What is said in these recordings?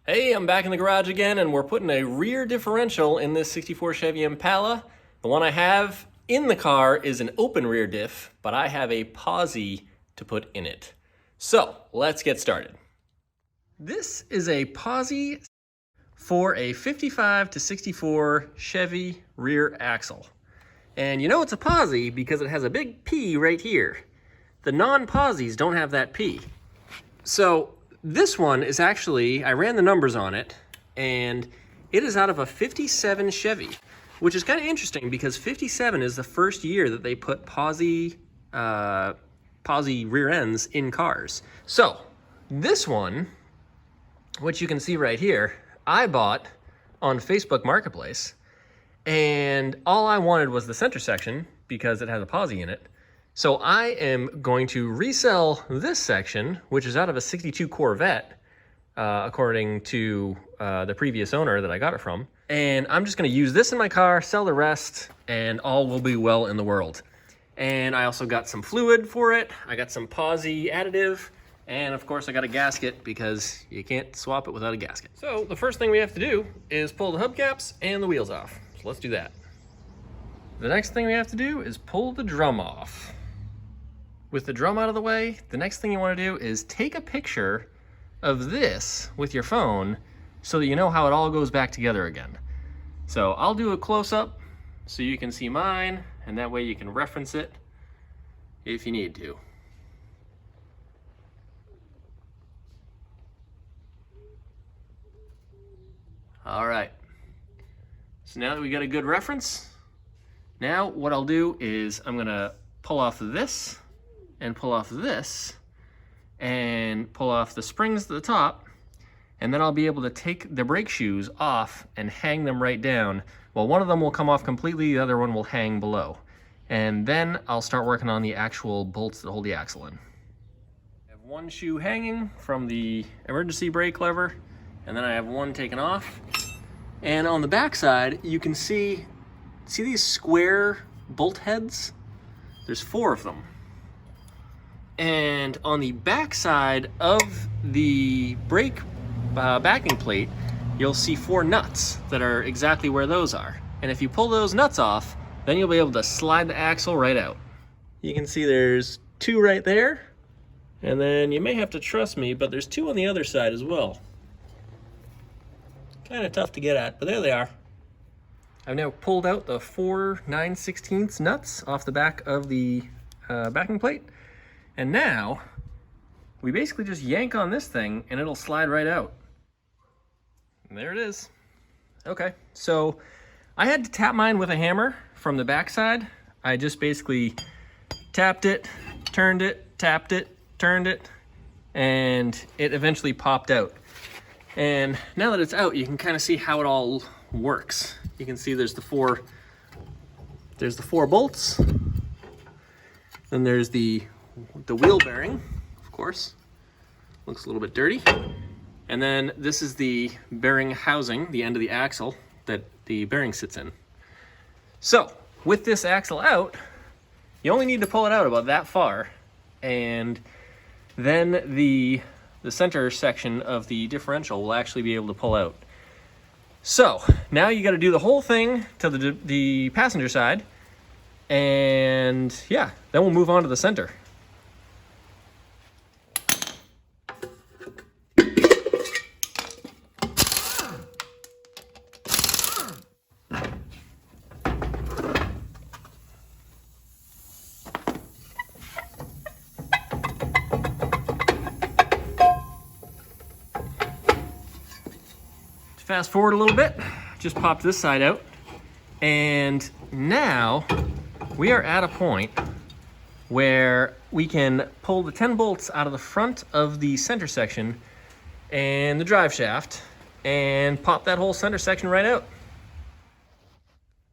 Hey, I'm back in the garage again, and we're putting a rear differential in this 64 Chevy Impala. The one I have in the car is an open rear diff, but I have a Posi to put in it. So, let's get started. This is a Posi for a 55 to 64 Chevy rear axle. And you know it's a Posi because it has a big P right here. The non-Posis don't have that P. So, this one is actually, I ran the numbers on it, and it is out of a 57 Chevy, which is kind of interesting because 57 is the first year that they put Posi rear ends in cars. So, this one, which you can see right here, I bought on Facebook Marketplace, and all I wanted was the center section because it has a Posi in it. So I am going to resell this section, which is out of a 62 Corvette, according to the previous owner that I got it from. And I'm just gonna use this in my car, sell the rest, and all will be well in the world. And I also got some fluid for it. I got some Posi additive, and of course I got a gasket because you can't swap it without a gasket. So the first thing we have to do is pull the hubcaps and the wheels off. So let's do that. The next thing we have to do is pull the drum off. With the drum out of the way, the next thing you want to do is take a picture of this with your phone so that you know how it all goes back together again. So I'll do a close-up so you can see mine, and that way you can reference it if you need to. All right, so now that we got a good reference, now what I'll do is I'm gonna pull off this and pull off this and pull off the springs at the top, and then I'll be able to take the brake shoes off and hang them right down. Well, one of them will come off completely, the other one will hang below. And then I'll start working on the actual bolts that hold the axle in. I have one shoe hanging from the emergency brake lever, and then I have one taken off. And on the back side, you can see these square bolt heads? There's 4 of them. And on the back side of the brake backing plate, you'll see 4 nuts that are exactly where those are. And if you pull those nuts off, then you'll be able to slide the axle right out. You can see there's 2 right there, and then you may have to trust me, but there's 2 on the other side as well. Kind of tough to get at, but there they are. I've now pulled out the 4 9/16 nuts off the back of the backing plate. And now, we basically just yank on this thing and it'll slide right out. And there it is. Okay, so I had to tap mine with a hammer from the backside. I just basically tapped it, turned it, tapped it, turned it, and it eventually popped out. And now that it's out, you can kind of see how it all works. You can see there's the 4 bolts. Then there's the wheel bearing, of course, looks a little bit dirty. And then this is the bearing housing, the end of the axle that the bearing sits in. So with this axle out, you only need to pull it out about that far, and then the center section of the differential will actually be able to pull out. So now you got to do the whole thing to the passenger side, and yeah, then we'll move on to the center. Fast forward a little bit, just popped this side out, and now we are at a point where we can pull the 10 bolts out of the front of the center section and the drive shaft and pop that whole center section right out.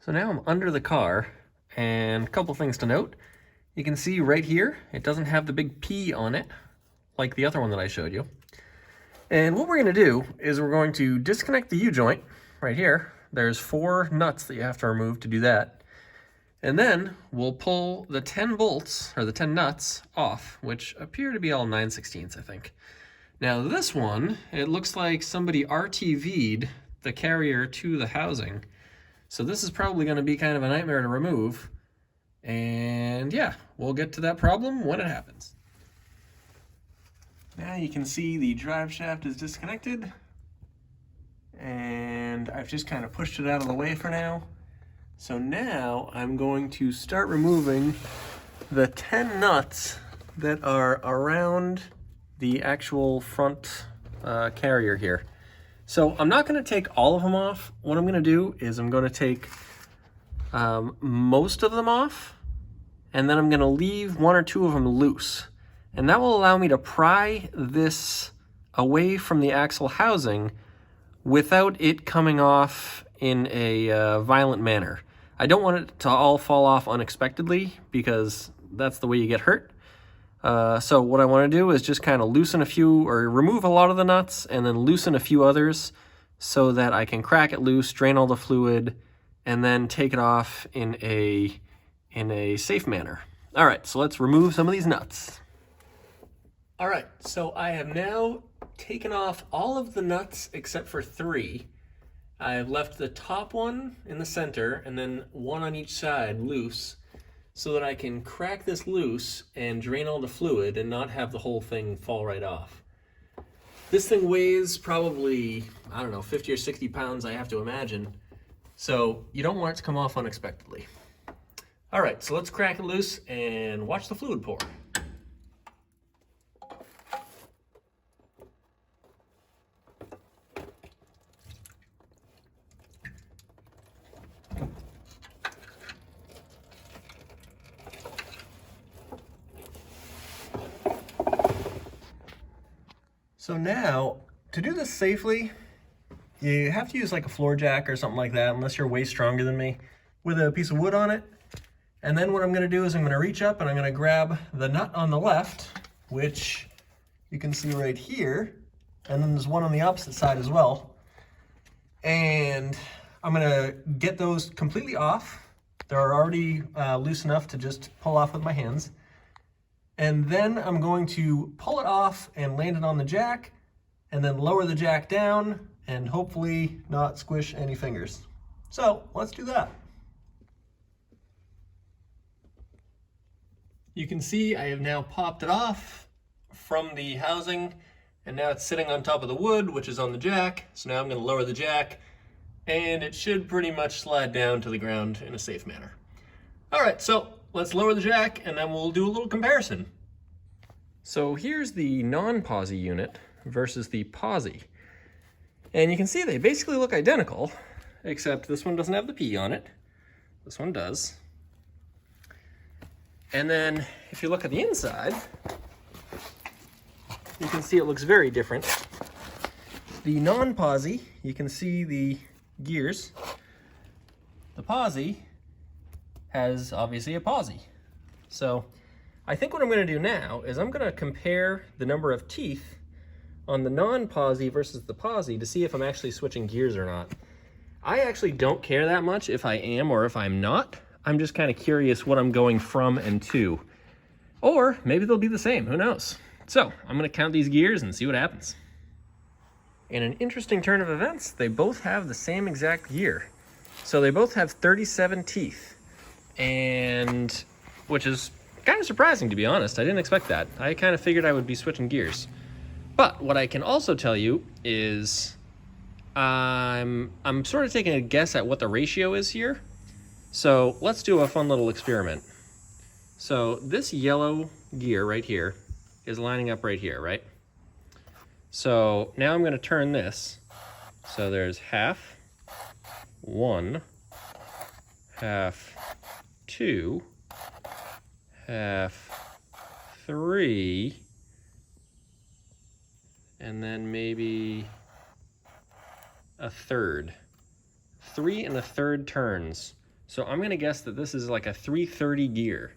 So now I'm under the car, and a couple things to note. You can see right here, it doesn't have the big P on it like the other one that I showed you. And what we're going to do is we're going to disconnect the U-joint right here. There's 4 nuts that you have to remove to do that. And then we'll pull the 10 bolts, or the 10 nuts, off, which appear to be all 9/16, I think. Now this one, it looks like somebody RTV'd the carrier to the housing. So this is probably going to be kind of a nightmare to remove. And yeah, we'll get to that problem when it happens. Now you can see the drive shaft is disconnected. And I've just kind of pushed it out of the way for now. So now I'm going to start removing the 10 nuts that are around the actual front carrier here. So I'm not going to take all of them off. What I'm going to do is I'm going to take most of them off, and then I'm going to leave 1 or 2 of them loose. And that will allow me to pry this away from the axle housing without it coming off in a violent manner. I don't want it to all fall off unexpectedly because that's the way you get hurt. So what I want to do is just kind of loosen a few, or remove a lot of the nuts and then loosen a few others so that I can crack it loose, drain all the fluid, and then take it off in a safe manner. All right, so let's remove some of these nuts. All right, so I have now taken off all of the nuts except for 3. I've left the top one in the center and then 1 on each side loose, so that I can crack this loose and drain all the fluid and not have the whole thing fall right off. This thing weighs probably, I don't know, 50 or 60 pounds, I have to imagine. So you don't want it to come off unexpectedly. All right, so let's crack it loose and watch the fluid pour. So now, to do this safely, you have to use like a floor jack or something like that, unless you're way stronger than me, with a piece of wood on it. And then what I'm going to do is I'm going to reach up and I'm going to grab the nut on the left, which you can see right here, and then there's one on the opposite side as well. And I'm going to get those completely off. They're already loose enough to just pull off with my hands. And then I'm going to pull it off and land it on the jack, and then lower the jack down and hopefully not squish any fingers. So let's do that. You can see I have now popped it off from the housing, and now it's sitting on top of the wood, which is on the jack. So now I'm going to lower the jack, and it should pretty much slide down to the ground in a safe manner. All right, so let's lower the jack and then we'll do a little comparison. So here's the non-Posi unit versus the Posi. And you can see they basically look identical, except this one doesn't have the P on it. This one does. And then if you look at the inside, you can see it looks very different. The non-Posi, you can see the gears. The Posi has obviously a Posi. So I think what I'm going to do now is I'm going to compare the number of teeth on the non-Posi versus the Posi to see if I'm actually switching gears or not. I actually don't care that much if I am or if I'm not. I'm just kind of curious what I'm going from and to. Or maybe they'll be the same, who knows? So I'm going to count these gears and see what happens. In an interesting turn of events, they both have the same exact gear. So they both have 37 teeth. And which is kind of surprising, to be honest. I didn't expect that. I kind of figured I would be switching gears. But what I can also tell you is I'm sort of taking a guess at what the ratio is here. So let's do a fun little experiment. So this yellow gear right here is lining up right here, right? So now I'm going to turn this. So there's half, 1, half, 2, half, 3, and then maybe a third. 3 1/3 turns. So I'm gonna guess that this is like a 330 gear.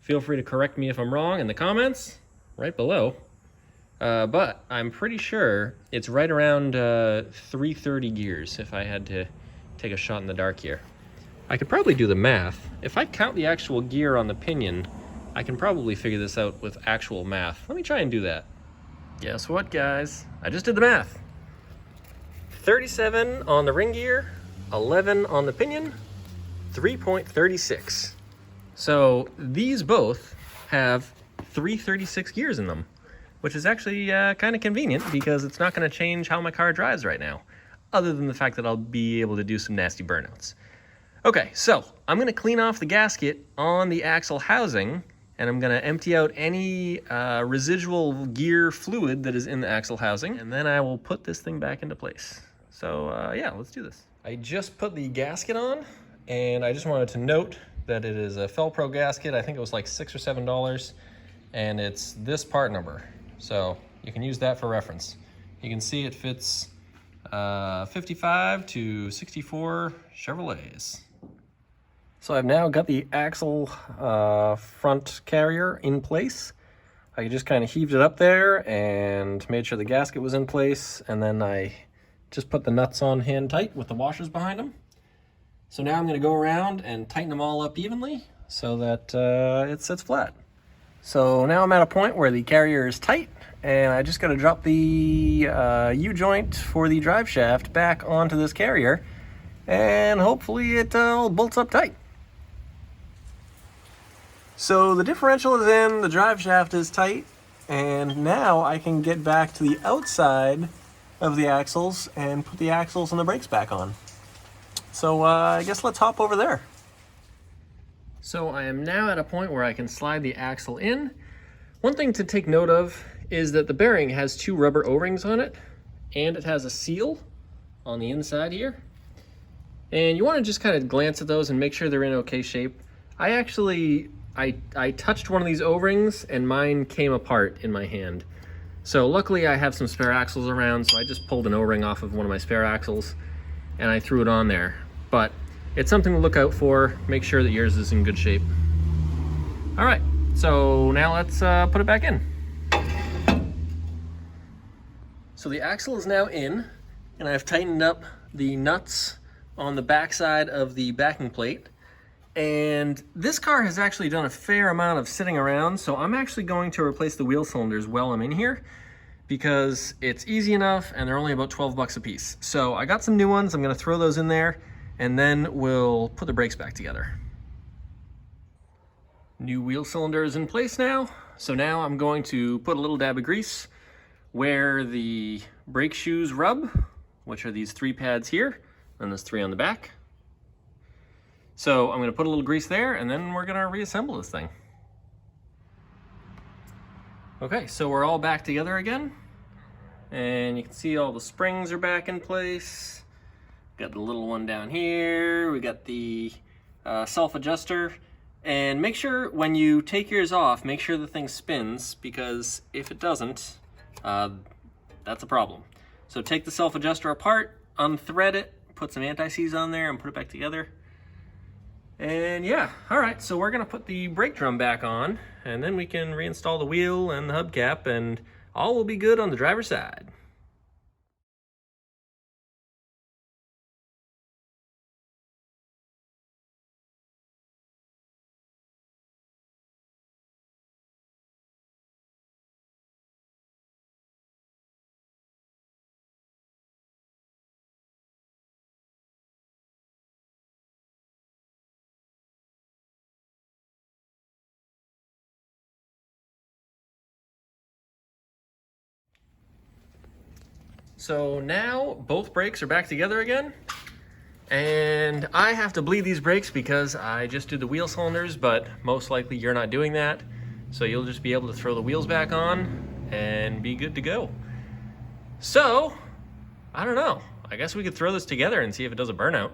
Feel free to correct me if I'm wrong in the comments, right below. But I'm pretty sure it's right around 330 gears if I had to take a shot in the dark here. I could probably do the math. If I count the actual gear on the pinion, I can probably figure this out with actual math. Let me try and do that. Guess what, guys? I just did the math. 37 on the ring gear, 11 on the pinion, 3.36. So these both have 336 gears in them, which is actually kind of convenient because it's not going to change how my car drives right now, other than the fact that I'll be able to do some nasty burnouts. Okay, so I'm going to clean off the gasket on the axle housing, and I'm going to empty out any residual gear fluid that is in the axle housing, and then I will put this thing back into place. So yeah, let's do this. I just put the gasket on, and I just wanted to note that it is a Felpro gasket. I think it was like $6 or $7, and it's this part number. So you can use that for reference. You can see it fits 55 to 64 Chevrolets. So I've now got the axle front carrier in place. I just kind of heaved it up there and made sure the gasket was in place, and then I just put the nuts on hand tight with the washers behind them. So now I'm going to go around and tighten them all up evenly so that it sits flat. So now I'm at a point where the carrier is tight, and I just got to drop the U-joint for the drive shaft back onto this carrier, and hopefully it all bolts up tight. So the differential is in, the drive shaft is tight, and now I can get back to the outside of the axles and put the axles and the brakes back on. So I guess let's hop over there. So I am now at a point where I can slide the axle in. One thing to take note of is that the bearing has 2 rubber O-rings on it, and it has a seal on the inside here. And you want to just kind of glance at those and make sure they're in okay shape. I touched one of these O-rings and mine came apart in my hand. So luckily I have some spare axles around, so I just pulled an O-ring off of one of my spare axles and I threw it on there. But it's something to look out for. Make sure that yours is in good shape. All right, so now let's put it back in. So the axle is now in, and I've tightened up the nuts on the backside of the backing plate. And this car has actually done a fair amount of sitting around, so I'm actually going to replace the wheel cylinders while I'm in here because it's easy enough and they're only about 12 bucks a piece. So I got some new ones, I'm gonna throw those in there, and then we'll put the brakes back together. New wheel cylinder is in place now, so now I'm going to put a little dab of grease where the brake shoes rub, which are these 3 pads here, and there's 3 on the back. So I'm going to put a little grease there, and then we're going to reassemble this thing. Okay, so we're all back together again, and you can see all the springs are back in place. Got the little one down here, we got the self-adjuster, and make sure when you take yours off, make sure the thing spins, because if it doesn't, that's a problem. So take the self-adjuster apart, unthread it, put some anti-seize on there, and put it back together. And yeah, all right, so we're gonna put the brake drum back on, and then we can reinstall the wheel and the hubcap, and all will be good on the driver's side. So now both brakes are back together again, and I have to bleed these brakes because I just did the wheel cylinders, but most likely you're not doing that. So you'll just be able to throw the wheels back on and be good to go. So, I don't know. I guess we could throw this together and see if it does a burnout.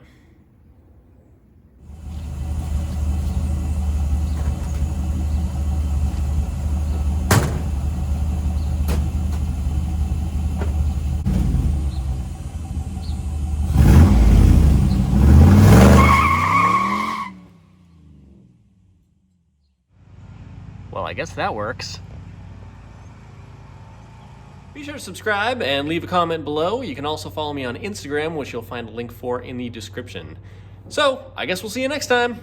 Well, I guess that works. Be sure to subscribe and leave a comment below. You can also follow me on Instagram, which you'll find a link for in the description. So, I guess we'll see you next time.